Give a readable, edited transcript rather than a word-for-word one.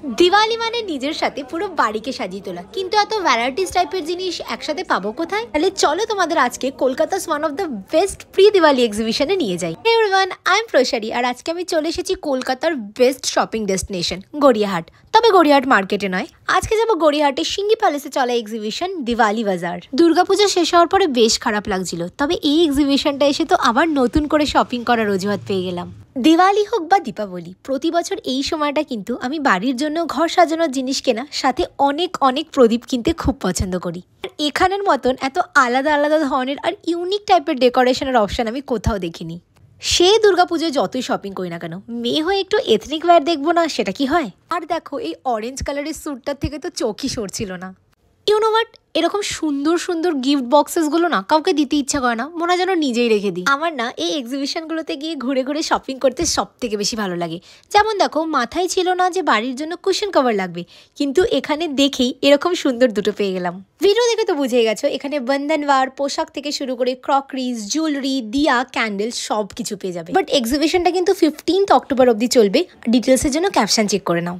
দিওয়ালি মানে নিজের সাথে পুরো বাড়িকে সাজিয়ে তোলা, কিন্তু এত ভ্যারাইটিস টাইপের জিনিস একসাথে পাবো কোথায়? তাহলে চলো তোমাদের আজকে Kolkata's one of the best pre Diwali এক্সিবিশনে নিয়ে যাই। Hey everyone, I am Prasari আর আজকে আমি চলে এসেছি কলকাতার বেস্ট শপিং ডেস্টিনেশন গড়িয়াহাট। তবে গড়িয়াহাট মার্কেটে নয়, আজকে যাবো গড়িয়াহাটের সিঙ্গি প্যালেসে চলা এক্সিবিশন দিওয়ালি বাজার। দুর্গাপূজা শেষ হওয়ার পরে বেশ খারাপ লাগছিল, তবে এই এক্সিবিশনটা এসে তো আবার নতুন করে শপিং করার অজুহাত পেয়ে গেলাম। দিওয়ালি হোক বা দীপাবলি, প্রতি বছর এই সময়টা কিন্তু আমি বাড়ির জন্য ঘর সাজানোর জিনিস কেনা, সাথে অনেক অনেক প্রদীপ কিনতে খুব পছন্দ করি। আর এখানের মতন এত আলাদা আলাদা ধরনের আর ইউনিক টাইপের ডেকোরেশনের অপশন আমি কোথাও দেখিনি। সে দুর্গাপুজোয় যতই শপিং করি না কেন, মেয়ে হয়ে একটু এথনিক ওয়্যার দেখবো না, সেটা কি হয়? আর দেখো, এই অরেঞ্জ কালারের স্যুটটার থেকে তো চোখই সরছিল না। ইউ নো হোয়াট, এরকম সুন্দর সুন্দর গিফট বক্সেসগুলো না কাউকে দিতে ইচ্ছা করে না, মনে হয় যেন নিজেই রেখে দিই। আমার না এই এক্সিবিশনগুলোতে গিয়ে ঘুরে ঘুরে শপিং করতে সব থেকে বেশি ভালো লাগে। যেমন দেখো, মাথায় ছিল না যে বাড়ির জন্য কুশন কভার লাগবে, কিন্তু এখানে দেখেই এরকম সুন্দর দুটো পেয়ে গেলাম। ভিডিও দেখে তো বুঝেই গেছো, এখানে বন্ধনওয়ার পোশাক থেকে শুরু করে ক্রকারিজ, জুয়েলারি, দিয়া, ক্যান্ডেল সব কিছু পেয়ে যাবে। বাট এক্সিবিশনটা কিন্তু 15th অক্টোবর অবধি চলবে। ডিটেলসের জন্য ক্যাপশন চেক করে নাও।